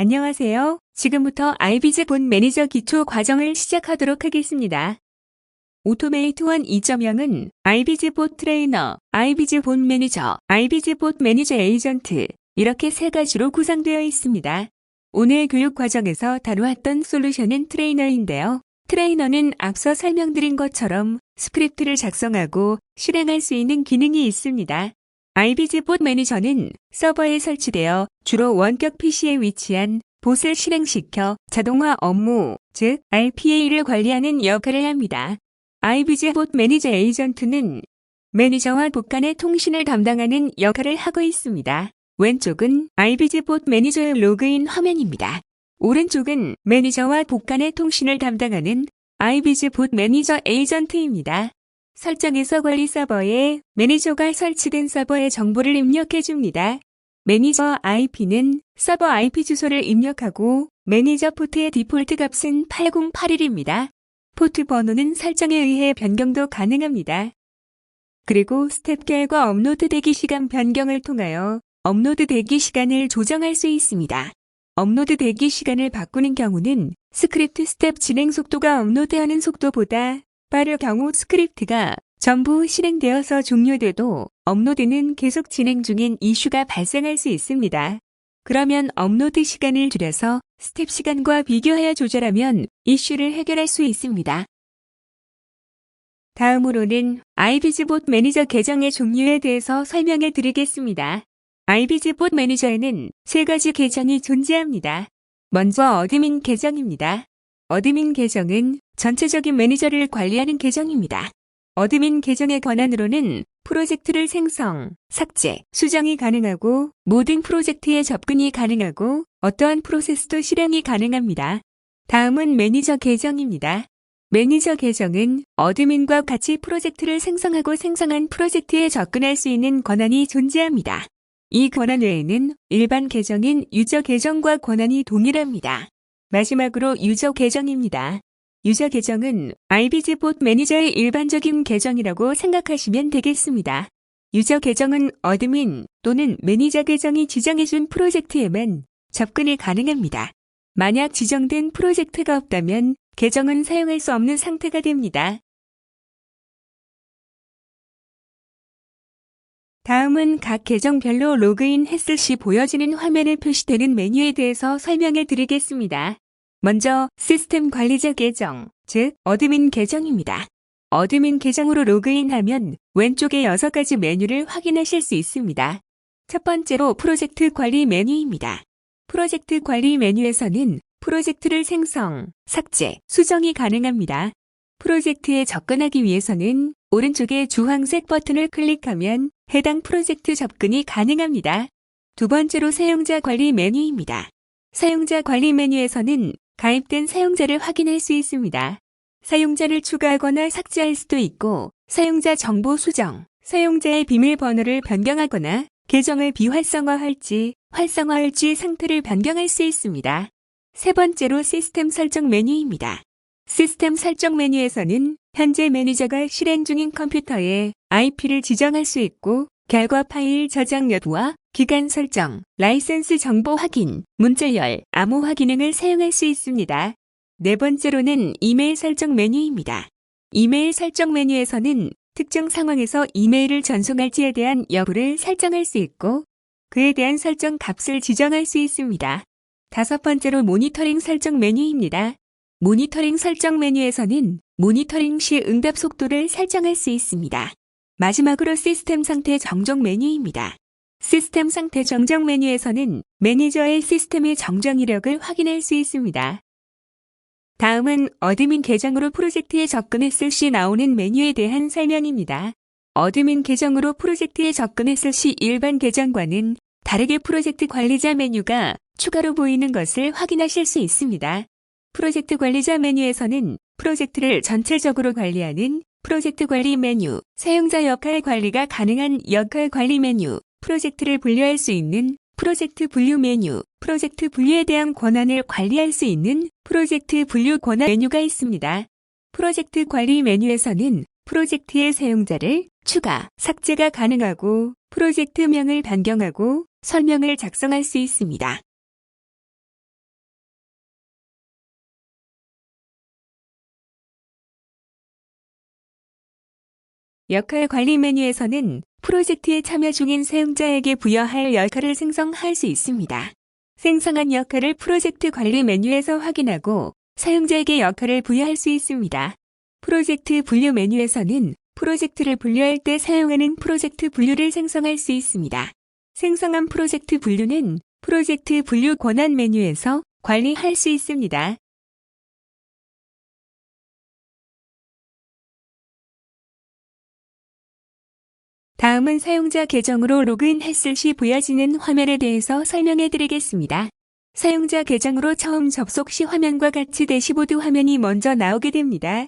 안녕하세요. 지금부터 아이비즈 본 매니저 기초 과정을 시작하도록 하겠습니다. 오토메이트 1 2.0은 아이비즈 봇 트레이너, 아이비즈 본 매니저, 아이비즈 봇 매니저 에이전트 이렇게 세 가지로 구성되어 있습니다. 오늘 교육 과정에서 다루었던 솔루션은 트레이너인데요. 트레이너는 앞서 설명드린 것처럼 스크립트를 작성하고 실행할 수 있는 기능이 있습니다. 아이비즈 봇 매니저는 서버에 설치되어 주로 원격 PC에 위치한 봇을 실행시켜 자동화 업무, 즉 RPA를 관리하는 역할을 합니다. 아이비즈 봇 매니저 에이전트는 매니저와 봇 간의 통신을 담당하는 역할을 하고 있습니다. 왼쪽은 아이비즈 봇 매니저의 로그인 화면입니다. 오른쪽은 매니저와 봇 간의 통신을 담당하는 아이비즈 봇 매니저 에이전트입니다. 설정에서 관리 서버에 매니저가 설치된 서버의 정보를 입력해줍니다. 매니저 IP는 서버 IP 주소를 입력하고 매니저 포트의 디폴트 값은 8081입니다. 포트 번호는 설정에 의해 변경도 가능합니다. 그리고 스텝 결과 업로드 대기 시간 변경을 통하여 업로드 대기 시간을 조정할 수 있습니다. 업로드 대기 시간을 바꾸는 경우는 스크립트 스텝 진행 속도가 업로드하는 속도보다 빠를 경우 스크립트가 전부 실행되어서 종료돼도 업로드는 계속 진행 중인 이슈가 발생할 수 있습니다. 그러면 업로드 시간을 줄여서 스텝 시간과 비교하여 조절하면 이슈를 해결할 수 있습니다. 다음으로는 아이비즈 봇 매니저 계정의 종류에 대해서 설명해 드리겠습니다. 아이비즈 봇 매니저에는 세 가지 계정이 존재합니다. 먼저 어드민 계정입니다. 어드민 계정은 전체적인 매니저를 관리하는 계정입니다. 어드민 계정의 권한으로는 프로젝트를 생성, 삭제, 수정이 가능하고 모든 프로젝트에 접근이 가능하고 어떠한 프로세스도 실행이 가능합니다. 다음은 매니저 계정입니다. 매니저 계정은 어드민과 같이 프로젝트를 생성하고 생성한 프로젝트에 접근할 수 있는 권한이 존재합니다. 이 권한 외에는 일반 계정인 유저 계정과 권한이 동일합니다. 마지막으로 유저 계정입니다. 유저 계정은 아이비즈 봇 매니저의 일반적인 계정이라고 생각하시면 되겠습니다. 유저 계정은 어드민 또는 매니저 계정이 지정해준 프로젝트에만 접근이 가능합니다. 만약 지정된 프로젝트가 없다면 계정은 사용할 수 없는 상태가 됩니다. 다음은 각 계정별로 로그인 했을 시 보여지는 화면에 표시되는 메뉴에 대해서 설명해 드리겠습니다. 먼저 시스템 관리자 계정, 즉 어드민 계정입니다. 어드민 계정으로 로그인하면 왼쪽에 6가지 메뉴를 확인하실 수 있습니다. 첫 번째로 프로젝트 관리 메뉴입니다. 프로젝트 관리 메뉴에서는 프로젝트를 생성, 삭제, 수정이 가능합니다. 프로젝트에 접근하기 위해서는 오른쪽에 주황색 버튼을 클릭하면 해당 프로젝트 접근이 가능합니다. 두 번째로 사용자 관리 메뉴입니다. 사용자 관리 메뉴에서는 가입된 사용자를 확인할 수 있습니다. 사용자를 추가하거나 삭제할 수도 있고 사용자 정보 수정, 사용자의 비밀번호를 변경하거나 계정을 비활성화할지 활성화할지 상태를 변경할 수 있습니다. 세 번째로 시스템 설정 메뉴입니다. 시스템 설정 메뉴에서는 현재 매니저가 실행 중인 컴퓨터에 IP를 지정할 수 있고 결과 파일 저장 여부와 기간 설정, 라이센스 정보 확인, 문자열, 암호화 기능을 사용할 수 있습니다. 네 번째로는 이메일 설정 메뉴입니다. 이메일 설정 메뉴에서는 특정 상황에서 이메일을 전송할지에 대한 여부를 설정할 수 있고 그에 대한 설정 값을 지정할 수 있습니다. 다섯 번째로 모니터링 설정 메뉴입니다. 모니터링 설정 메뉴에서는 모니터링 시 응답 속도를 설정할 수 있습니다. 마지막으로 시스템 상태 정정 메뉴입니다. 시스템 상태 정정 메뉴에서는 매니저의 시스템의 정정 이력을 확인할 수 있습니다. 다음은 어드민 계정으로 프로젝트에 접근했을 시 나오는 메뉴에 대한 설명입니다. 어드민 계정으로 프로젝트에 접근했을 시 일반 계정과는 다르게 프로젝트 관리자 메뉴가 추가로 보이는 것을 확인하실 수 있습니다. 프로젝트 관리자 메뉴에서는 프로젝트를 전체적으로 관리하는 프로젝트 관리 메뉴, 사용자 역할 관리가 가능한 역할 관리 메뉴, 프로젝트를 분류할 수 있는 프로젝트 분류 메뉴, 프로젝트 분류에 대한 권한을 관리할 수 있는 프로젝트 분류 권한 메뉴가 있습니다. 프로젝트 관리 메뉴에서는 프로젝트의 사용자를 추가, 삭제가 가능하고 프로젝트명을 변경하고 설명을 작성할 수 있습니다. 역할 관리 메뉴에서는 프로젝트에 참여 중인 사용자에게 부여할 역할을 생성할 수 있습니다. 생성한 역할을 프로젝트 관리 메뉴에서 확인하고 사용자에게 역할을 부여할 수 있습니다. 프로젝트 분류 메뉴에서는 프로젝트를 분류할 때 사용하는 프로젝트 분류를 생성할 수 있습니다. 생성한 프로젝트 분류는 프로젝트 분류 권한 메뉴에서 관리할 수 있습니다. 다음은 사용자 계정으로 로그인했을 시 보여지는 화면에 대해서 설명해 드리겠습니다. 사용자 계정으로 처음 접속 시 화면과 같이 대시보드 화면이 먼저 나오게 됩니다.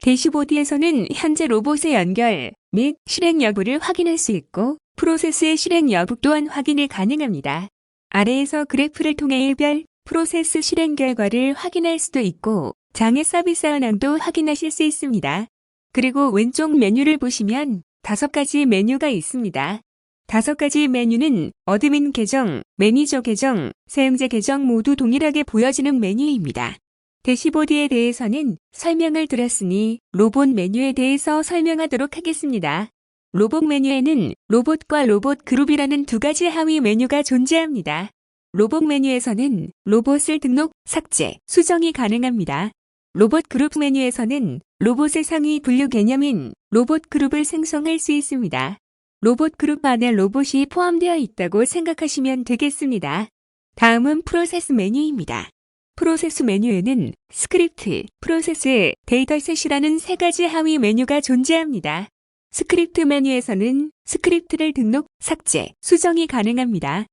대시보드에서는 현재 로봇의 연결 및 실행 여부를 확인할 수 있고 프로세스의 실행 여부 또한 확인이 가능합니다. 아래에서 그래프를 통해 일별 프로세스 실행 결과를 확인할 수도 있고 장애 서비스 현황도 확인하실 수 있습니다. 그리고 왼쪽 메뉴를 보시면 5가지 메뉴가 있습니다. 5가지 메뉴는 어드민 계정, 매니저 계정, 사용자 계정 모두 동일하게 보여지는 메뉴입니다. 대시보드에 대해서는 설명을 드렸으니 로봇 메뉴에 대해서 설명하도록 하겠습니다. 로봇 메뉴에는 로봇과 로봇 그룹이라는 2가지 하위 메뉴가 존재합니다. 로봇 메뉴에서는 로봇을 등록, 삭제, 수정이 가능합니다. 로봇 그룹 메뉴에서는 로봇의 상위 분류 개념인 로봇 그룹을 생성할 수 있습니다. 로봇 그룹 안에 로봇이 포함되어 있다고 생각하시면 되겠습니다. 다음은 프로세스 메뉴입니다. 프로세스 메뉴에는 스크립트, 프로세스, 데이터셋이라는 3가지 하위 메뉴가 존재합니다. 스크립트 메뉴에서는 스크립트를 등록, 삭제, 수정이 가능합니다.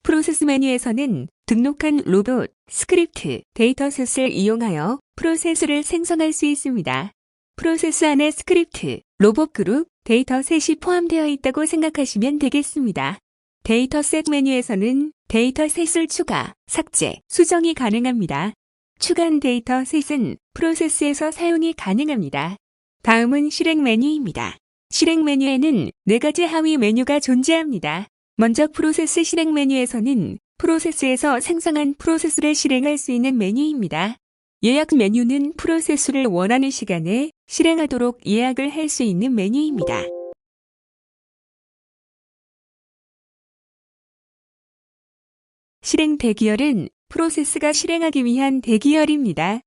프로세스 메뉴에서는 등록한 로봇, 스크립트, 데이터셋을 이용하여 프로세스를 생성할 수 있습니다. 프로세스 안에 스크립트, 로봇 그룹, 데이터셋이 포함되어 있다고 생각하시면 되겠습니다. 데이터셋 메뉴에서는 데이터셋을 추가, 삭제, 수정이 가능합니다. 추가한 데이터셋은 프로세스에서 사용이 가능합니다. 다음은 실행 메뉴입니다. 실행 메뉴에는 4가지 하위 메뉴가 존재합니다. 먼저 프로세스 실행 메뉴에서는 프로세스에서 생성한 프로세스를 실행할 수 있는 메뉴입니다. 예약 메뉴는 프로세스를 원하는 시간에 실행하도록 예약을 할 수 있는 메뉴입니다. 실행 대기열은 프로세스가 실행하기 위한 대기열입니다.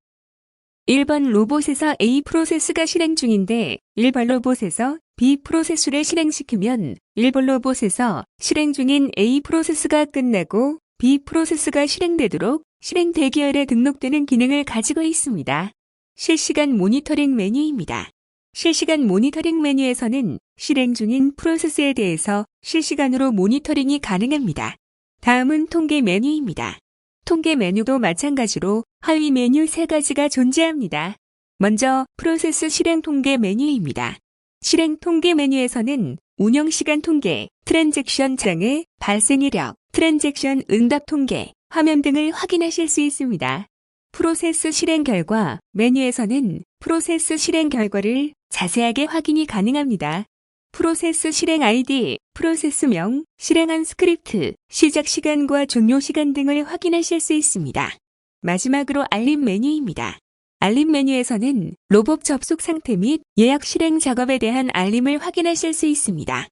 1번 로봇에서 A 프로세스가 실행 중인데 1번 로봇에서 B 프로세스를 실행시키면 1번 로봇에서 실행 중인 A 프로세스가 끝나고 B 프로세스가 실행되도록 실행 대기열에 등록되는 기능을 가지고 있습니다. 실시간 모니터링 메뉴입니다. 실시간 모니터링 메뉴에서는 실행 중인 프로세스에 대해서 실시간으로 모니터링이 가능합니다. 다음은 통계 메뉴입니다. 통계 메뉴도 마찬가지로 하위 메뉴 3가지가 존재합니다. 먼저 프로세스 실행 통계 메뉴입니다. 실행 통계 메뉴에서는 운영시간 통계, 트랜잭션 장애, 발생 이력, 트랜잭션 응답 통계, 화면 등을 확인하실 수 있습니다. 프로세스 실행 결과 메뉴에서는 프로세스 실행 결과를 자세하게 확인이 가능합니다. 프로세스 실행 아이디, 프로세스명, 실행한 스크립트, 시작 시간과 종료 시간 등을 확인하실 수 있습니다. 마지막으로 알림 메뉴입니다. 알림 메뉴에서는 로봇 접속 상태 및 예약 실행 작업에 대한 알림을 확인하실 수 있습니다.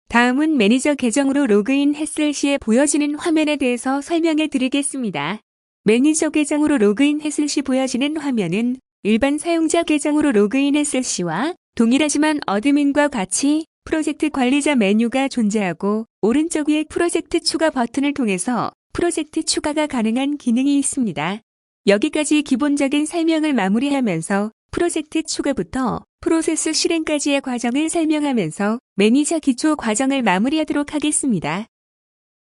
다음은 매니저 계정으로 로그인 했을 시에 보여지는 화면에 대해서 설명해 드리겠습니다. 매니저 계정으로 로그인 했을 시 보여지는 화면은 일반 사용자 계정으로 로그인 했을 시와 동일하지만 어드민과 같이 프로젝트 관리자 메뉴가 존재하고 오른쪽 위에 프로젝트 추가 버튼을 통해서 프로젝트 추가가 가능한 기능이 있습니다. 여기까지 기본적인 설명을 마무리하면서 프로젝트 추가부터 프로세스 실행까지의 과정을 설명하면서 매니저 기초 과정을 마무리하도록 하겠습니다.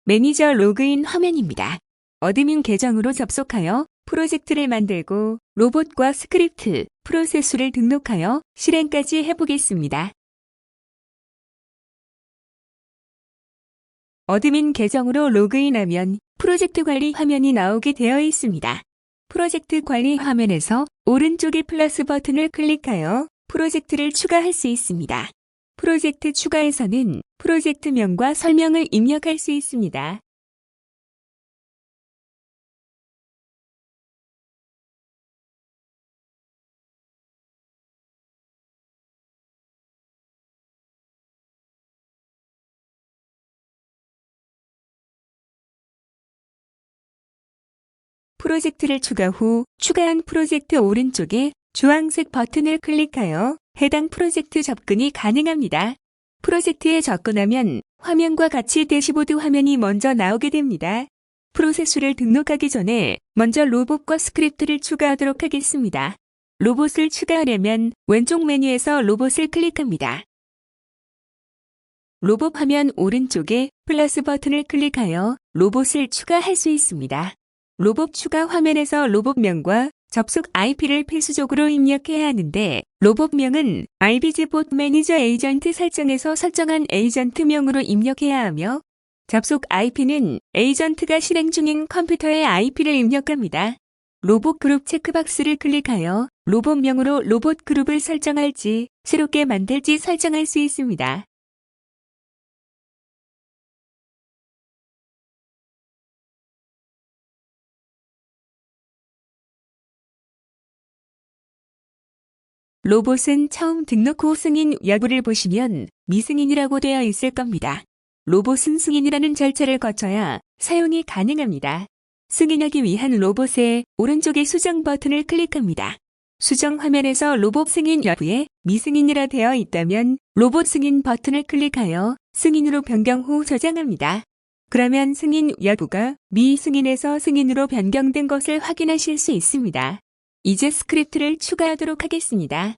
매니저 로그인 화면입니다. 어드민 계정으로 접속하여 프로젝트를 만들고 로봇과 스크립트, 프로세스를 등록하여 실행까지 해보겠습니다. 어드민 계정으로 로그인하면 프로젝트 관리 화면이 나오게 되어 있습니다. 프로젝트 관리 화면에서 오른쪽의 플러스 버튼을 클릭하여 프로젝트를 추가할 수 있습니다. 프로젝트 추가에서는 프로젝트명과 설명을 입력할 수 있습니다. 프로젝트를 추가 후 추가한 프로젝트 오른쪽에 주황색 버튼을 클릭하여 해당 프로젝트 접근이 가능합니다. 프로젝트에 접근하면 화면과 같이 대시보드 화면이 먼저 나오게 됩니다. 프로세스를 등록하기 전에 먼저 로봇과 스크립트를 추가하도록 하겠습니다. 로봇을 추가하려면 왼쪽 메뉴에서 로봇을 클릭합니다. 로봇 화면 오른쪽에 플러스 버튼을 클릭하여 로봇을 추가할 수 있습니다. 로봇 추가 화면에서 로봇명과 접속 IP를 필수적으로 입력해야 하는데 로봇명은 RBG봇 매니저 에이전트 설정에서 설정한 에이전트명으로 입력해야 하며 접속 IP는 에이전트가 실행 중인 컴퓨터의 IP를 입력합니다. 로봇 그룹 체크박스를 클릭하여 로봇명으로 로봇 그룹을 설정할지 새롭게 만들지 설정할 수 있습니다. 로봇은 처음 등록 후 승인 여부를 보시면 미승인이라고 되어 있을 겁니다. 로봇은 승인이라는 절차를 거쳐야 사용이 가능합니다. 승인하기 위한 로봇의 오른쪽의 수정 버튼을 클릭합니다. 수정 화면에서 로봇 승인 여부에 미승인이라 되어 있다면 로봇 승인 버튼을 클릭하여 승인으로 변경 후 저장합니다. 그러면 승인 여부가 미승인에서 승인으로 변경된 것을 확인하실 수 있습니다. 이제 스크립트를 추가하도록 하겠습니다.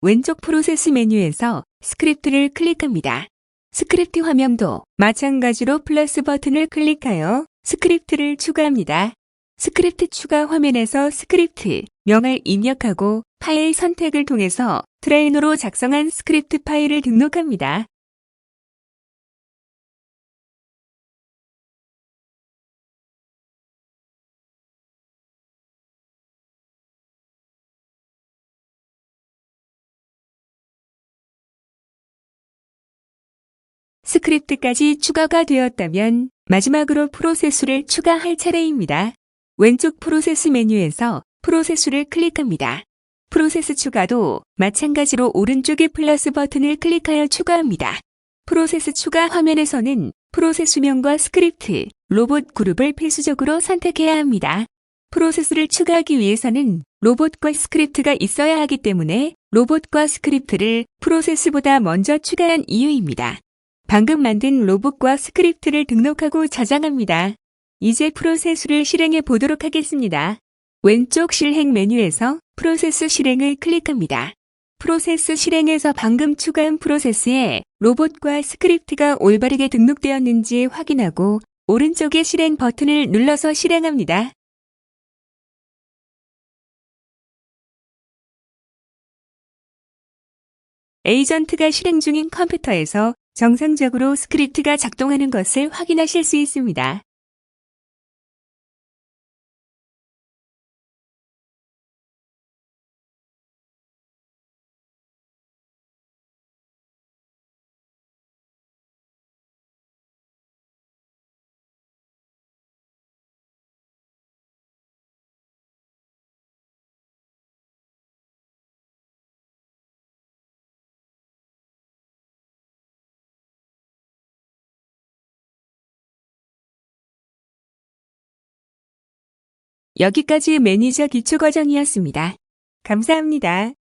왼쪽 프로세스 메뉴에서 스크립트를 클릭합니다. 스크립트 화면도 마찬가지로 플러스 버튼을 클릭하여 스크립트를 추가합니다. 스크립트 추가 화면에서 스크립트 명을 입력하고 파일 선택을 통해서 트레이너로 작성한 스크립트 파일을 등록합니다. 스크립트까지 추가가 되었다면 마지막으로 프로세스를 추가할 차례입니다. 왼쪽 프로세스 메뉴에서 프로세스를 클릭합니다. 프로세스 추가도 마찬가지로 오른쪽의 플러스 버튼을 클릭하여 추가합니다. 프로세스 추가 화면에서는 프로세스명과 스크립트, 로봇 그룹을 필수적으로 선택해야 합니다. 프로세스를 추가하기 위해서는 로봇과 스크립트가 있어야 하기 때문에 로봇과 스크립트를 프로세스보다 먼저 추가한 이유입니다. 방금 만든 로봇과 스크립트를 등록하고 저장합니다. 이제 프로세스를 실행해 보도록 하겠습니다. 왼쪽 실행 메뉴에서 프로세스 실행을 클릭합니다. 프로세스 실행에서 방금 추가한 프로세스에 로봇과 스크립트가 올바르게 등록되었는지 확인하고 오른쪽의 실행 버튼을 눌러서 실행합니다. 에이전트가 실행 중인 컴퓨터에서 정상적으로 스크립트가 작동하는 것을 확인하실 수 있습니다. 여기까지 매니저 기초 과정이었습니다. 감사합니다.